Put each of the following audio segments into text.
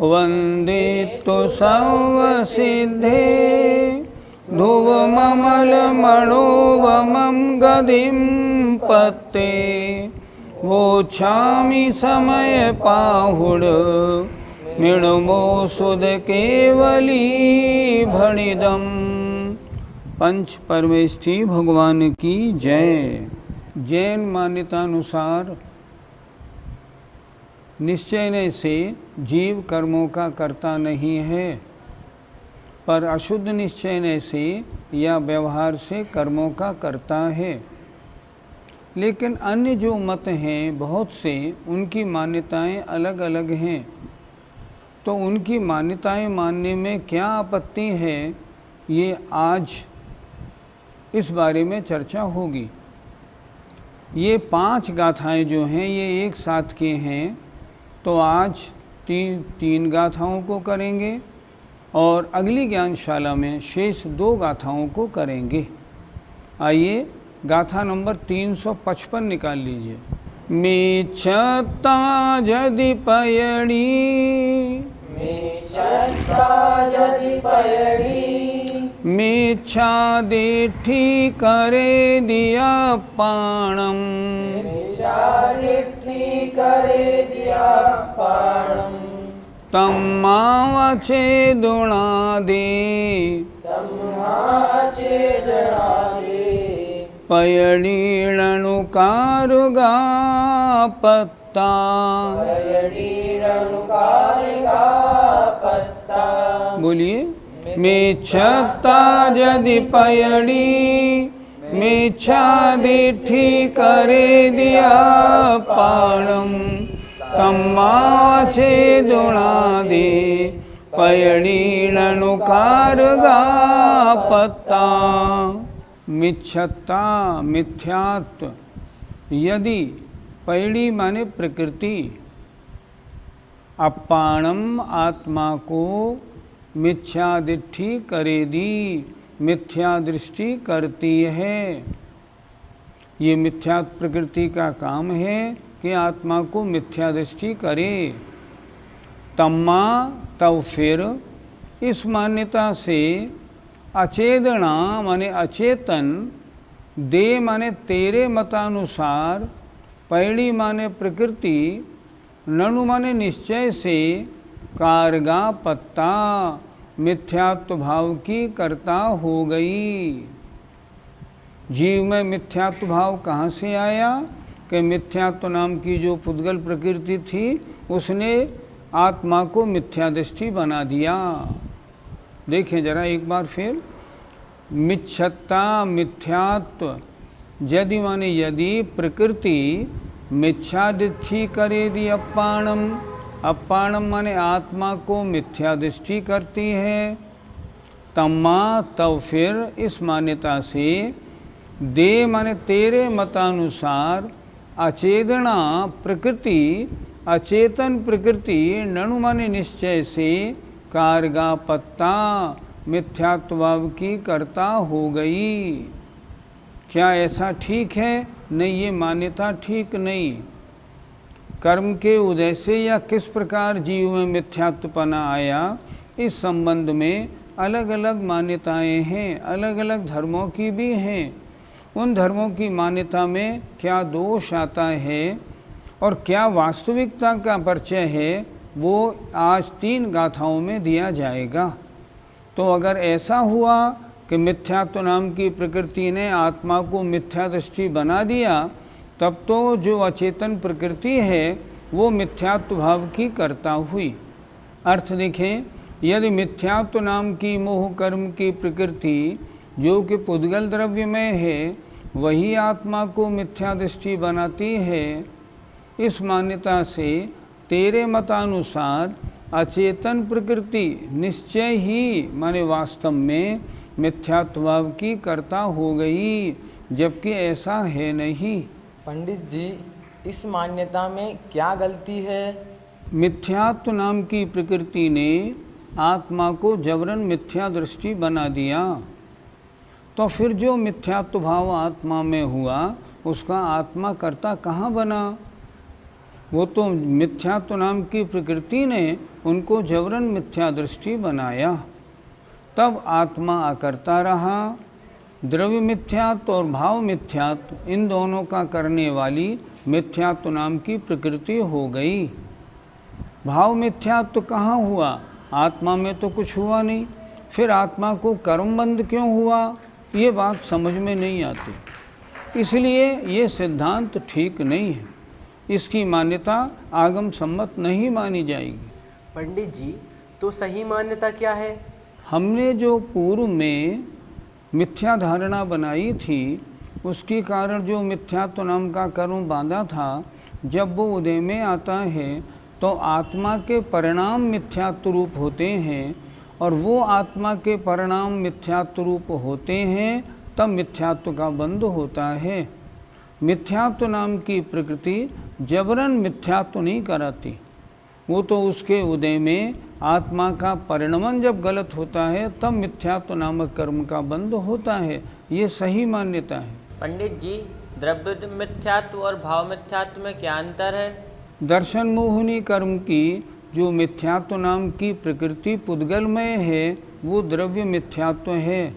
वन्दितु सर्वसिद्धे ध्रुवममलमणोवमं गदिं पत्ते वोच्छामि समयपाहुड मृण्मोऽसुध केवली भणिदम्। पंच परमेष्ठी भगवान की जय। जैन मान्यतानुसार निश्चय से जीव कर्मों का कर्ता नहीं है, पर अशुद्ध निश्चय से या व्यवहार से कर्मों का कर्ता है। लेकिन अन्य जो मत हैं बहुत से, उनकी मान्यताएं अलग अलग हैं। तो उनकी मान्यताएं मानने में क्या आपत्ति है, ये आज इस बारे में चर्चा होगी। ये 5 गाथाएं जो हैं ये एक साथ के हैं, तो आज तीन गाथाओं को करेंगे और अगली ज्ञानशाला में शेष 2 गाथाओं को करेंगे। आइए गाथा नंबर 355 निकाल लीजिए। मेच्छता यदि पयणी, मेच्छा देठी करे दिया पाणम, तम्मावचेदुणादे पयणीणनुकारुगा पत्ता। बोलिए। मेच्छता यदि पयणी, मेच्छा देठी करे दिया पाणम, तम्मावचेदुणादे पयणीणनुकारुगा पत्ता। मिच्छत्ता मिथ्यात्व, यदि पैड़ी माने प्रकृति, अपाणम आत्मा को मिथ्यादिष्टि करे दी, मिथ्या दृष्टि करती है। ये मिथ्या प्रकृति का काम है कि आत्मा को मिथ्या दृष्टि करे। तम्मा तब फिर इस मान्यता से अचेदना माने अचेतन, दे माने तेरे मतानुसार, पैड़ी माने प्रकृति, ननु माने निश्चय से, कारगा पत्ता मिथ्यात्व भाव की कर्ता हो गई। जीव में मिथ्यात्व भाव कहाँ से आया कि मिथ्यात्व नाम की जो पुद्गल प्रकृति थी उसने आत्मा को मिथ्यादृष्टि बना दिया। देखें जरा एक बार फिर। मिच्छत्ता मिथ्यात्व, यदि माने यदि प्रकृति मिथ्यादृष्टि करे दी अपाणम, अपाणम माने आत्मा को मिथ्यादृष्टि करती है। तम्मा तब फिर इस मान्यता से, दे माने तेरे मतानुसार, अचेतना प्रकृति अचेतन प्रकृति, ननु माने निश्चय से, कारगा पत्ता मिथ्यात्वभाव की कर्ता हो गई। क्या ऐसा ठीक है? नहीं, ये मान्यता ठीक नहीं। कर्म के उदय से या किस प्रकार जीव में मिथ्यात्वपना आया, इस संबंध में अलग अलग मान्यताएं हैं, अलग अलग धर्मों की भी हैं। उन धर्मों की मान्यता में क्या दोष आता है और क्या वास्तविकता का परिचय है, वो आज 3 गाथाओं में दिया जाएगा। तो अगर ऐसा हुआ कि मिथ्यात्व नाम की प्रकृति ने आत्मा को मिथ्यादृष्टि बना दिया, तब तो जो अचेतन प्रकृति है वो मिथ्यात्व भाव की कर्ता हुई। अर्थ देखें, यदि मिथ्यात्व नाम की मोह कर्म की प्रकृति जो कि पुद्गल द्रव्यमय है, वही आत्मा को मिथ्यादृष्टि बनाती है। इस मान्यता से तेरे मतानुसार अचेतन प्रकृति निश्चय ही माने वास्तव में मिथ्यात्वभाव की कर्ता हो गई, जबकि ऐसा है नहीं। पंडित जी, इस मान्यता में क्या गलती है? मिथ्यात्व नाम की प्रकृति ने आत्मा को जबरन मिथ्या दृष्टि बना दिया, तो फिर जो मिथ्यात्व भाव आत्मा में हुआ उसका आत्मा कर्ता कहाँ बना? वो तो मिथ्यात्व नाम की प्रकृति ने उनको जबरन मिथ्या दृष्टि बनाया। तब आत्मा अकर्ता रहा। द्रव्य मिथ्यात्व और भाव मिथ्यात्व इन दोनों का करने वाली मिथ्यात्व नाम की प्रकृति हो गई। भाव मिथ्यात्व कहाँ हुआ? आत्मा में तो कुछ हुआ नहीं, फिर आत्मा को कर्मबंध क्यों हुआ? ये बात समझ में नहीं आती। इसलिए ये सिद्धांत ठीक नहीं है, इसकी मान्यता आगम सम्मत नहीं मानी जाएगी। पंडित जी, तो सही मान्यता क्या है? हमने जो पूर्व में मिथ्या धारणा बनाई थी, उसके कारण जो मिथ्यात्व नाम का कर्म बांधा था, जब वो उदय में आता है तो आत्मा के परिणाम मिथ्यात्व रूप होते हैं, और वो आत्मा के परिणाम मिथ्यात्व रूप होते हैं, तब मिथ्यात्व का बंध होता है। मिथ्यात्व नाम की प्रकृति जबरन मिथ्यात्व नहीं कराती, वो तो उसके उदय में आत्मा का परिणमन जब गलत होता है तब मिथ्यात्व नामक कर्म का बंध होता है। ये सही मान्यता है। पंडित जी, द्रव्य मिथ्यात्व और भाव मिथ्यात्व में क्या अंतर है? दर्शन मोहिनी कर्म की जो मिथ्यात्व नाम की प्रकृति पुद्गलमय है, वो द्रव्य मिथ्यात्व है,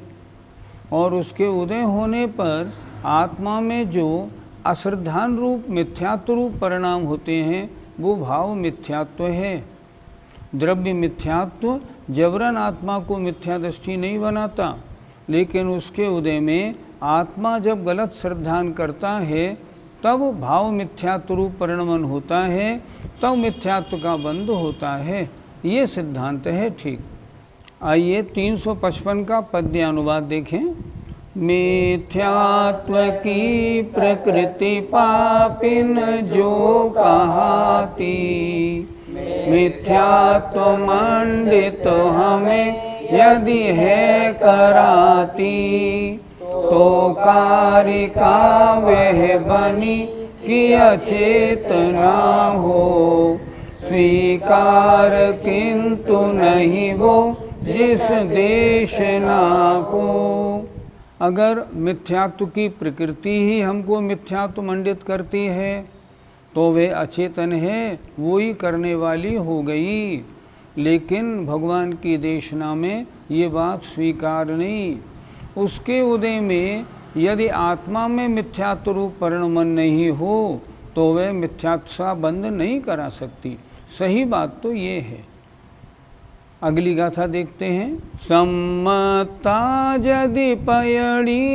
और उसके उदय होने पर आत्मा में जो अश्रद्धान रूप मिथ्यात्व रूप परिणाम होते हैं, वो भाव मिथ्यात्व है। द्रव्य मिथ्यात्व जबरन आत्मा को मिथ्या दृष्टि नहीं बनाता, लेकिन उसके उदय में आत्मा जब गलत श्रद्धान करता है तब भाव मिथ्यात्व रूप परिणमन होता है, तब मिथ्यात्व का बंध होता है। ये सिद्धांत है ठीक। आइए 355 का पद्य अनुवाद देखें। मिथ्यात्व की प्रकृति पापिन जो कहाती, मिथ्यात्व मंडित हमें यदि है कराती, तो कारिका वह बनी कि अचेतना हो, स्वीकार किंतु नहीं वो जिस देश ना को। अगर मिथ्यात्व की प्रकृति ही हमको मिथ्यात्व मंडित करती है तो वे अचेतन है, वो ही करने वाली हो गई। लेकिन भगवान की देशना में ये बात स्वीकार नहीं। उसके उदय में यदि आत्मा में मिथ्यात्व रूप परिणमन नहीं हो तो वह मिथ्यात्व का बंध नहीं करा सकती। सही बात तो ये है। अगली गाथा देखते हैं। सम्मता यदि पयड़ी,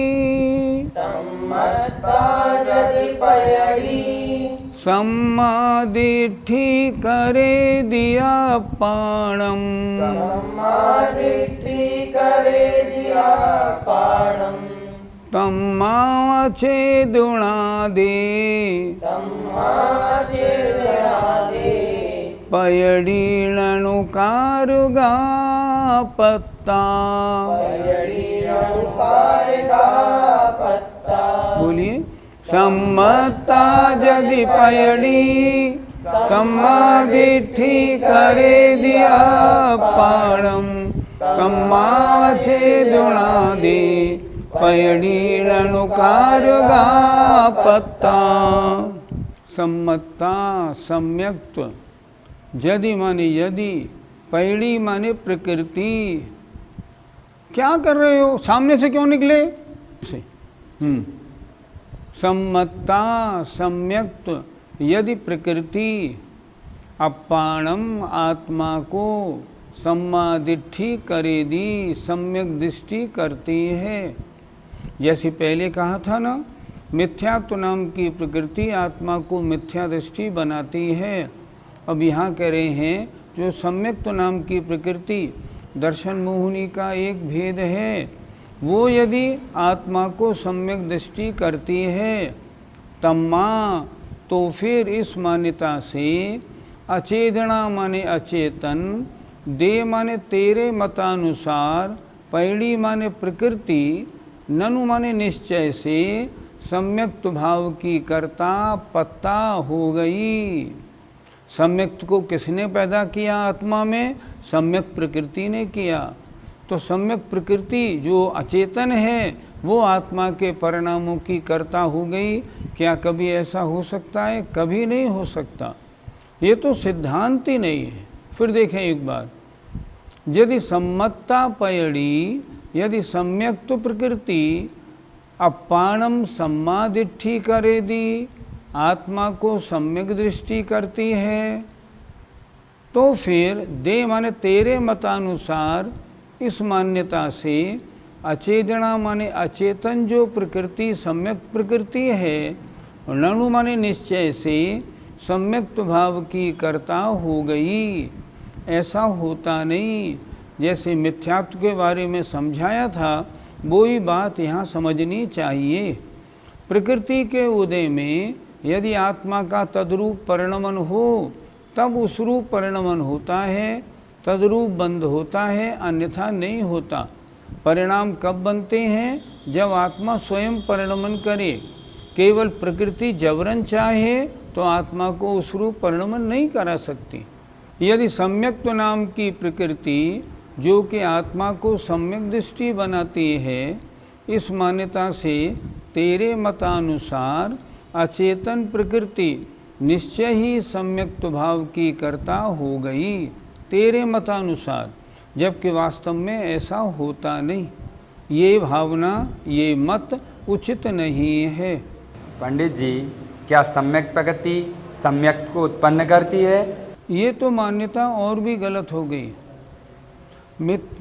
सम्मता यदि पयड़ी, सम्मादिठी करे दिया पाणम, सम्मादिठी करे दिया पाणम, तम्मा छेदुणा दे, तम्मा छेदुणा दे, पयड़ीणुकारुगा पत्ता, पयड़ीणुकारुगा पत्ता। बोलिए। सम्मता यदि पयड़ी, सम्मादिठी करे दिया पाणम, तम्मा छेदुणा दे, पयड़ीणुकारुगा पत्ता। सम्मता सम्यक्त्व, यदि माने यदि, पैड़ी माने प्रकृति। क्या कर रहे हो? सामने से क्यों निकले? से सम्मता सम्यक्त्व यदि प्रकृति अपाणम आत्मा को सम्मादिठी करे दी, सम्यक दृष्टि करती है। जैसे पहले कहा था ना, मिथ्यात्व नाम की प्रकृति आत्मा को मिथ्या दृष्टि बनाती है। अब यहाँ कह रहे हैं जो सम्यक्त्व नाम की प्रकृति दर्शन मोहिनी का एक भेद है, वो यदि आत्मा को सम्यक दृष्टि करती है तम्मा, तो फिर इस मान्यता से अचेतना माने अचेतन, दे माने तेरे मतानुसार, पैड़ी माने प्रकृति, ननु माने निश्चय से सम्यक्त भाव की कर्ता पत्ता हो गई। सम्यक्त को किसने पैदा किया? आत्मा में सम्यक प्रकृति ने किया। तो सम्यक प्रकृति जो अचेतन है वो आत्मा के परिणामों की कर्ता हो गई। क्या कभी ऐसा हो सकता है? कभी नहीं हो सकता। ये तो सिद्धांत ही नहीं है। फिर देखें एक बार, यदि सम्मत्ता पयड़ी, यदि सम्यक तो प्रकृति अपाणम सम्मादिष्टि करे दी, आत्मा को सम्यक दृष्टि करती है, तो फिर दे माने तेरे मतानुसार इस मान्यता से अचेतना माने अचेतन जो प्रकृति सम्यक प्रकृति है, नणु माने निश्चय से सम्यक भाव की कर्ता हो गई। ऐसा होता नहीं। जैसे मिथ्यात्व के बारे में समझाया था, वो ही बात यहाँ समझनी चाहिए। प्रकृति के उदय में यदि आत्मा का तद्रूप परिणमन हो, तब उस रूप परिणमन होता है, तद्रूप बंद होता है, अन्यथा नहीं होता। परिणाम कब बनते हैं? जब आत्मा स्वयं परिणमन करे। केवल प्रकृति जबरन चाहे तो आत्मा को उस रूप परिणमन नहीं करा सकती। यदि सम्यक्त्व नाम की प्रकृति जो कि आत्मा को सम्यक दृष्टि बनाती है, इस मान्यता से तेरे मतानुसार अचेतन प्रकृति निश्चय ही सम्यक्त्व भाव की कर्ता हो गई, तेरे मतानुसार, जबकि वास्तव में ऐसा होता नहीं। ये भावना, ये मत उचित नहीं है। पंडित जी, क्या सम्यक प्रकृति सम्यक को उत्पन्न करती है? ये तो मान्यता और भी गलत हो गई।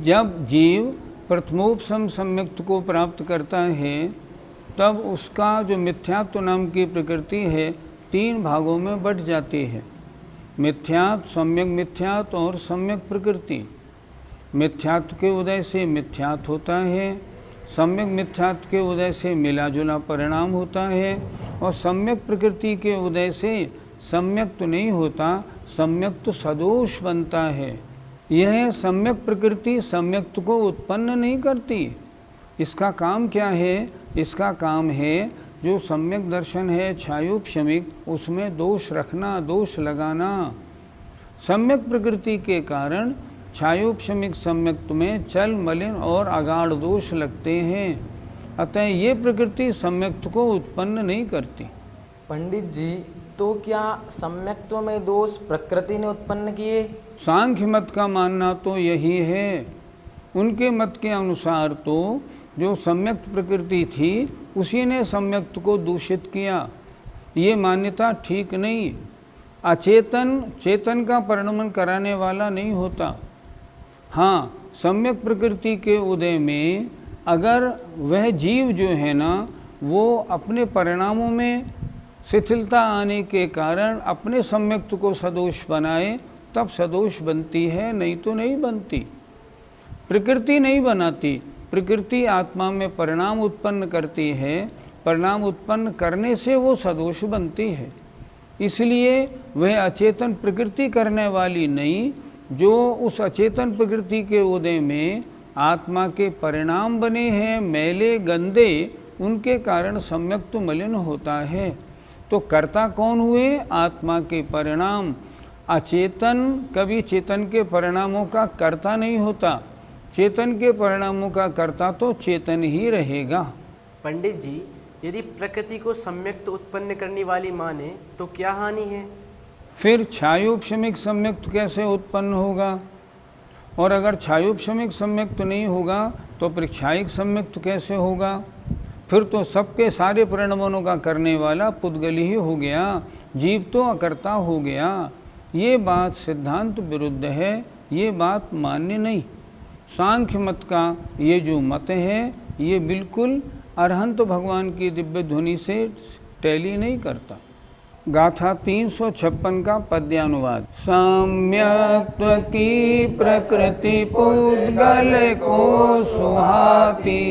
जब जीव प्रथमोपसम सम्यक्त को प्राप्त करता है, तब उसका जो मिथ्यात्व नाम की प्रकृति है 3 भागों में बट जाती है। मिथ्यात्व, सम्यक मिथ्यात्व और सम्यक प्रकृति। मिथ्यात्व के उदय से मिथ्यात्व होता है, सम्यक मिथ्यात्व के उदय से मिला जुला परिणाम होता है, और सम्यक प्रकृति के उदय से सम्यक तो नहीं होता, सम्यक तो सदोष बनता है। यह सम्यक प्रकृति सम्यक्त को उत्पन्न नहीं करती। इसका काम क्या है? इसका काम है जो सम्यक दर्शन है छायोपशमिक, उसमें दोष रखना, दोष लगाना। सम्यक प्रकृति के कारण छायोपशमिक सम्यक्त में चल, मलिन और अगाढ़ दोष लगते हैं। अतः ये प्रकृति सम्यक्त को उत्पन्न नहीं करती। पंडित जी, तो क्या सम्यक्त्व में दोष प्रकृति ने उत्पन्न किए? सांख्य मत का मानना तो यही है। उनके मत के अनुसार तो जो सम्यक्त प्रकृति थी उसी ने सम्यक्त को दूषित किया। ये मान्यता ठीक नहीं। अचेतन चेतन का परिणमन कराने वाला नहीं होता। हाँ, सम्यक प्रकृति के उदय में अगर वह जीव जो है ना, वो अपने परिणामों में शिथिलता आने के कारण अपने सम्यक्त को सदोष बनाए, तब सदोष बनती है, नहीं तो नहीं बनती। प्रकृति नहीं बनाती। प्रकृति आत्मा में परिणाम उत्पन्न करती है, परिणाम उत्पन्न करने से वो सदोष बनती है। इसलिए वह अचेतन प्रकृति करने वाली नहीं, जो उस अचेतन प्रकृति के उदय में आत्मा के परिणाम बने हैं मैले गंदे, उनके कारण सम्यक तो मलिन होता है। तो कर्ता कौन हुए? आत्मा के परिणाम। अचेतन कभी चेतन के परिणामों का कर्ता नहीं होता। चेतन के परिणामों का कर्ता तो चेतन ही रहेगा। पंडित जी, यदि प्रकृति को सम्यक्त उत्पन्न करने वाली माने तो क्या हानि है? फिर छायोपशमिक सम्यक्त कैसे उत्पन्न होगा? और अगर छायोपशमिक सम्यक्त नहीं होगा तो परिक्षायिक सम्यक्त कैसे होगा? फिर तो सबके सारे परिणमनों का करने वाला पुद्गल ही हो गया, जीव तो अकर्ता हो गया। ये बात सिद्धांत विरुद्ध है, ये बात मान्य नहीं। सांख्य मत का ये जो मत है, ये बिल्कुल अरहंत भगवान की दिव्य ध्वनि से टैली नहीं करता। गाथा 356 का पद्यानुवाद। सम्यक्त्व की प्रकृति पुद्गल को सुहाती,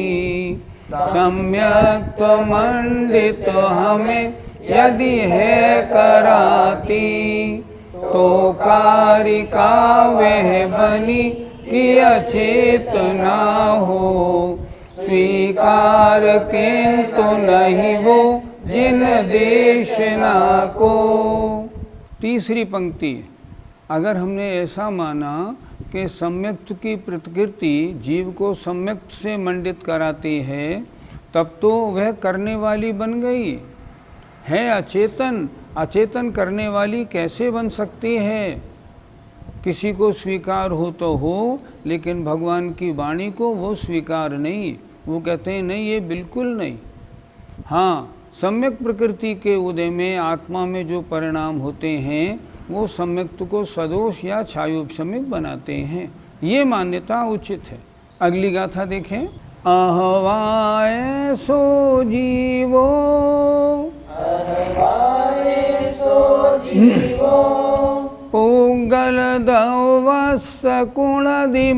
सम्यक्त्व मंडित हमें यदि है कराती, तो कारिका वह बनी कि अचेत ना हो, स्वीकार किंतु नहीं वो जिन देश ना को। तीसरी पंक्ति, अगर हमने ऐसा माना कि सम्यक्त की प्रकृति जीव को सम्यक्त से मंडित कराती है, तब तो वह करने वाली बन गई। है अचेतन, अचेतन करने वाली कैसे बन सकती है? किसी को स्वीकार हो तो हो, लेकिन भगवान की वाणी को वो स्वीकार नहीं। वो कहते हैं नहीं, ये बिल्कुल नहीं। हाँ, सम्यक प्रकृति के उदय में आत्मा में जो परिणाम होते हैं वो सम्यक्त को सदोष या छायोपशमिक बनाते हैं। ये मान्यता उचित है। अगली गाथा देखें। अहवाय सो जीवो पुंगल दवस कुणदिमिच्छतम्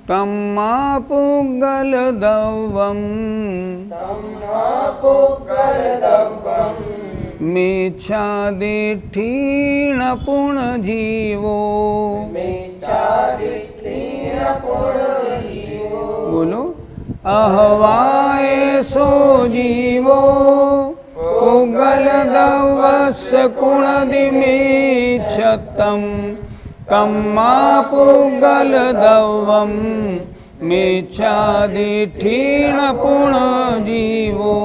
तम्मा पुंगल दवम् मिच्छादिठीण पुणजीवो। बोलो। अहवाय सो जीवो पुगल दवस कुणदिमिच्छतम् तम्मा पुगल दवम् मिच्छादिठीण पुणजीवो।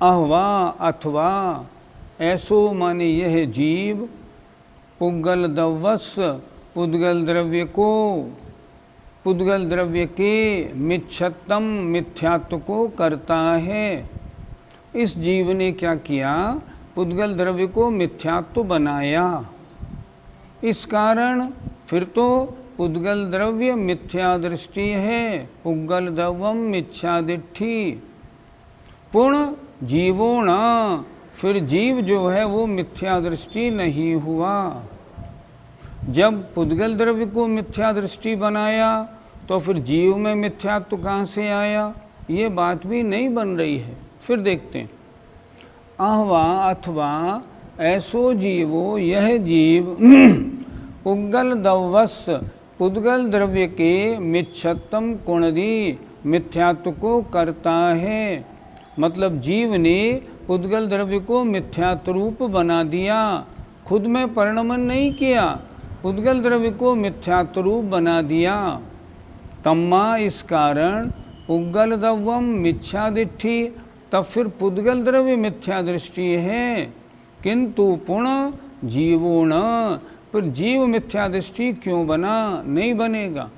अहवा अथवा ऐसो माने यह जीव, पुद्गल दवस पुद्गल द्रव्य को, पुद्गल द्रव्य के मिच्छतम मिथ्यात्व को करता है। इस जीव ने क्या किया? पुद्गल द्रव्य को मिथ्यात्व बनाया। इस कारण फिर तो पुद्गल द्रव्य मिथ्या दृष्टि है, पुद्गल द्रव्यम मिथ्यादिष्टि। पुण्य जीवोण, फिर जीव जो है वो मिथ्या दृष्टि नहीं हुआ। जब पुद्गल द्रव्य को मिथ्या दृष्टि बनाया तो फिर जीव में मिथ्यात्व कहाँ से आया? ये बात भी नहीं बन रही है। फिर देखते हैं। अहवा अथवा ऐसो जीवो, यह जीव पुद्गल दवस पुद्गल द्रव्य के मिच्छतम कुणदी मिथ्यात्व को करता है। मतलब जीव ने पुद्गल द्रव्य को मिथ्यात्व रूप बना दिया, खुद में परिणमन नहीं किया, पुद्गल द्रव्य को मिथ्यात्व रूप बना दिया। तम्मा, इस कारण पुद्गल द्रव्यम मिथ्यादिष्टि, तब फिर पुद्गल द्रव्य मिथ्या दृष्टि है, किंतु पुण्य जीवो न, फिर जीव मिथ्या दृष्टि क्यों बना? नहीं बनेगा।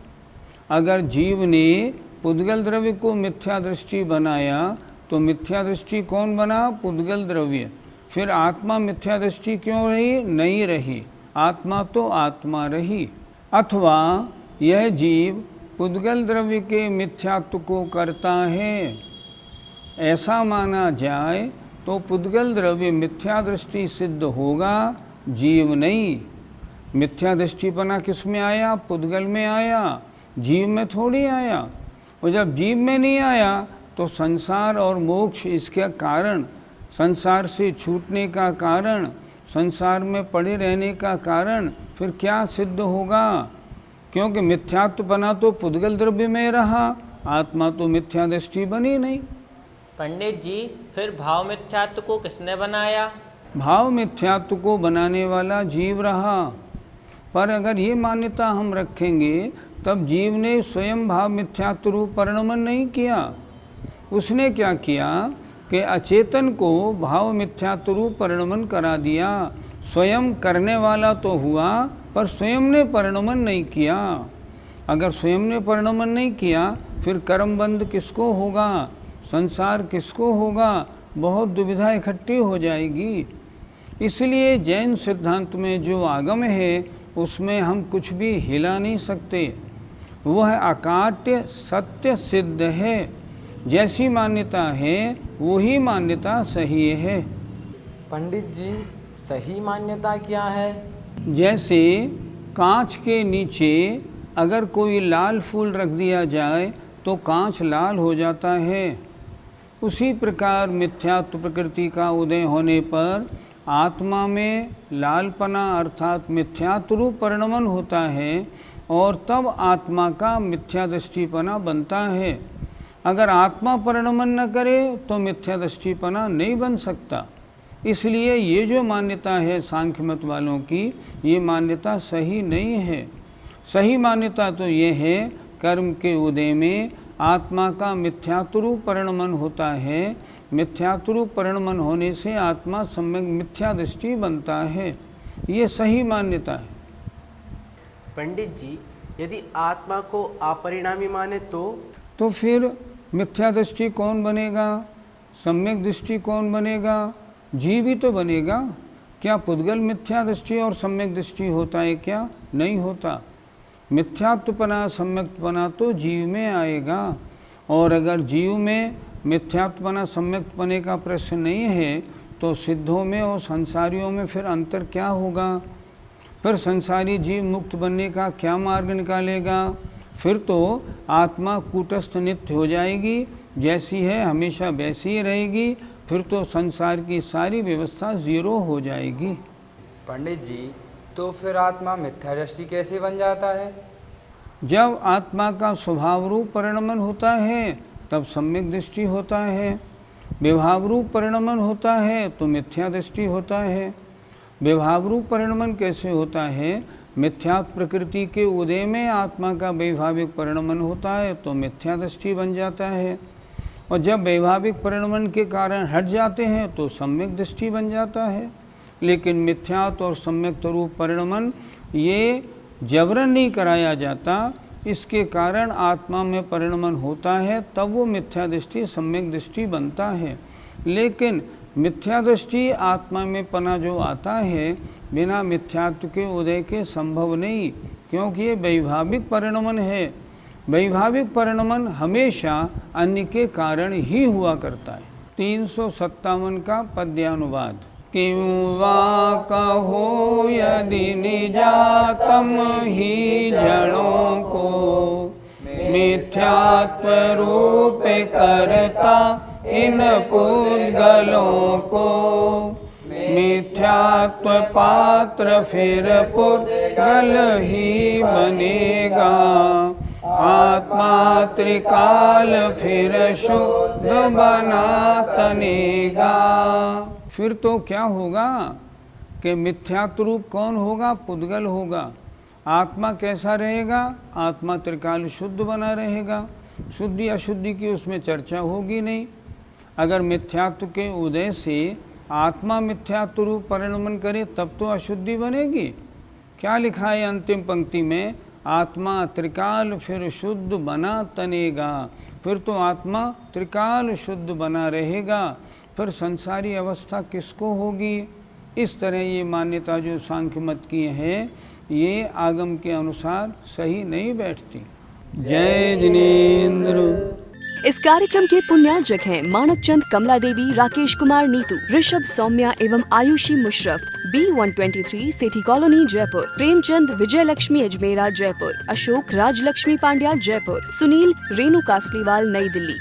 अगर जीव ने पुद्गल द्रव्य को मिथ्या दृष्टि बनाया तो मिथ्या दृष्टि कौन बना? पुद्गल द्रव्य। फिर आत्मा मिथ्या दृष्टि क्यों रही? नहीं रही। आत्मा तो आत्मा रही। अथवा यह जीव पुद्गल द्रव्य के मिथ्यात्व को करता है, ऐसा माना जाए तो पुद्गल द्रव्य मिथ्या दृष्टि सिद्ध होगा, जीव नहीं। मिथ्या दृष्टिपना किस में आया? पुद्गल में आया, जीव में थोड़ी आया। और जब जीव में नहीं आया तो संसार और मोक्ष इसके कारण, संसार से छूटने का कारण, संसार में पड़े रहने का कारण फिर क्या सिद्ध होगा? क्योंकि मिथ्यात्वपना तो पुद्गल द्रव्य में रहा, आत्मा तो मिथ्या दृष्टि बनी नहीं। पंडित जी, फिर भाव मिथ्यात्व को किसने बनाया? भाव मिथ्यात्व को बनाने वाला जीव रहा। पर अगर ये मान्यता हम रखेंगे तब जीव ने स्वयं भाव मिथ्यात्व रूप परिणमन नहीं किया। उसने क्या किया कि अचेतन को भाव मिथ्यात्व रूप परिणमन करा दिया। स्वयं करने वाला तो हुआ पर स्वयं ने परिणमन नहीं किया। अगर स्वयं ने परिणमन नहीं किया फिर कर्मबंध किसको होगा? संसार किसको होगा? बहुत दुविधा इकट्ठी हो जाएगी। इसलिए जैन सिद्धांत में जो आगम है उसमें हम कुछ भी हिला नहीं सकते। वह अकाट्य सत्य सिद्ध है। जैसी मान्यता है वही मान्यता सही है। पंडित जी, सही मान्यता क्या है? जैसे कांच के नीचे अगर कोई लाल फूल रख दिया जाए तो कांच लाल हो जाता है। उसी प्रकार मिथ्यात्व प्रकृति का उदय होने पर आत्मा में लालपना अर्थात मिथ्यात्व रूप परिणमन होता है और तब आत्मा का मिथ्या दृष्टिपना बनता है। अगर आत्मा परिणमन न करे तो मिथ्या दृष्टिपना नहीं बन सकता। इसलिए ये जो मान्यता है सांख्य मत वालों की, ये मान्यता सही नहीं है। सही मान्यता तो ये है कर्म के उदय में आत्मा का मिथ्यात्वरूप परिणमन होता है। मिथ्यात्वरूप परिणमन होने से आत्मा सम्यक मिथ्या दृष्टि बनता है। ये सही मान्यता है। पंडित जी, यदि आत्मा को अपरिणामी माने तो फिर मिथ्या दृष्टि कौन बनेगा, सम्यक दृष्टि कौन बनेगा? जीव ही तो बनेगा। क्या पुद्गल मिथ्या दृष्टि और सम्यक दृष्टि होता है क्या? नहीं होता। मिथ्यात्वपना सम्यक्तपना तो जीव में आएगा। और अगर जीव में मिथ्यात्वपना सम्यक्तपने का प्रश्न नहीं है तो सिद्धों में और संसारियों में फिर अंतर क्या होगा? फिर संसारी जीव मुक्त बनने का क्या मार्ग निकालेगा? फिर तो आत्मा कूटस्थ नित्य हो जाएगी, जैसी है हमेशा वैसी ही रहेगी। फिर तो संसार की सारी व्यवस्था जीरो हो जाएगी। पंडित जी, तो फिर आत्मा मिथ्या दृष्टि कैसे बन जाता है? जब आत्मा का स्वभाव रूप परिणमन होता है तब सम्यक दृष्टि होता है। विभाव रूप परिणमन होता है तो मिथ्या दृष्टि होता है। विभाव रूप परिणमन कैसे होता है? मिथ्यात्व प्रकृति के उदय में आत्मा का वैभाविक परिणमन होता है तो मिथ्या दृष्टि बन जाता है। और जब वैभाविक परिणमन के कारण हट जाते हैं तो सम्यक दृष्टि बन जाता है। लेकिन मिथ्यात्व और सम्यक रूप परिणमन ये जबरन नहीं कराया जाता। इसके कारण आत्मा में परिणमन होता है, तब वो मिथ्या दृष्टि सम्यक दृष्टि बनता है। लेकिन मिथ्या दृष्टि आत्मा में पना जो आता है बिना मिथ्यात्व के उदय के संभव नहीं, क्योंकि ये वैभाविक परिणमन है। वैभाविक परिणमन हमेशा अन्य के कारण ही हुआ करता है। 357 का पद्यानुवाद। क्यों वा कहो यदि निजातम ही जड़ों को, मिथ्यात्व रूप करता इन पुद्गलों को। मिथ्यात्व पात्र फिर पुद्गल ही बनेगा, आत्मा त्रिकाल फिर शुद्ध बना तनेगा। फिर तो क्या होगा कि मिथ्यात्व रूप कौन होगा? पुद्गल होगा। आत्मा कैसा रहेगा? आत्मा त्रिकाल शुद्ध बना रहेगा। शुद्धि अशुद्धि की उसमें चर्चा होगी नहीं। अगर मिथ्यात्व के उदय से आत्मा मिथ्यात्व रूप परिणमन करे तब तो अशुद्धि बनेगी। क्या लिखा है अंतिम पंक्ति में? आत्मा त्रिकाल फिर शुद्ध बना तनेगा। फिर तो आत्मा त्रिकाल शुद्ध बना रहेगा। फिर संसारी अवस्था किसको होगी? इस तरह ये मान्यता जो सांख्य मत की है ये आगम के अनुसार सही नहीं बैठती। जय जिनेन्द्र। इस कार्यक्रम के पुण्यार्जक हैं मानक चंद, कमला देवी, राकेश कुमार नीतू, ऋषभ सौम्या एवं Ayushi Musharraf, B123 city colony Jaipur, Premchand Vijay Lakshmi Ajmera Jaipur, Ashok Rajlakshmi Pandya Jaipur, Sunil Renu Kasliwal New Delhi.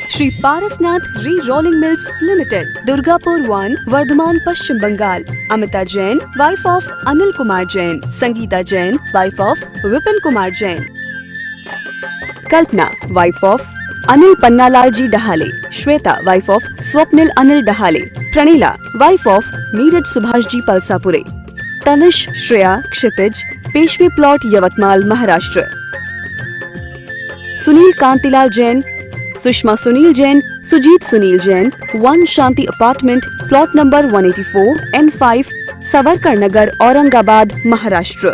Shri Parasnath re rolling mills limited, Durgapur 1, Bardhaman Paschim Bangal. Amita Jain, wife of Anil Kumar Jain, Sangeeta Jain, wife of Vipin Kumar Jain, Kalpana, wife of Anil Pannalal ji Dahale, Shweta, wife of Swapnil Anil Dahale, Pranila, wife of Neeraj Subhash ji Palsapure, Tanish, Shreya, Kshitij, Peshvi plot Yavatmal Maharashtra, Sunil Kantilal Jain, Sushma Sunil Jain, Sujeet Sunil Jain, 1 Shanti apartment, plot number 184 N5, Savarkar Nagar, Aurangabad Maharashtra.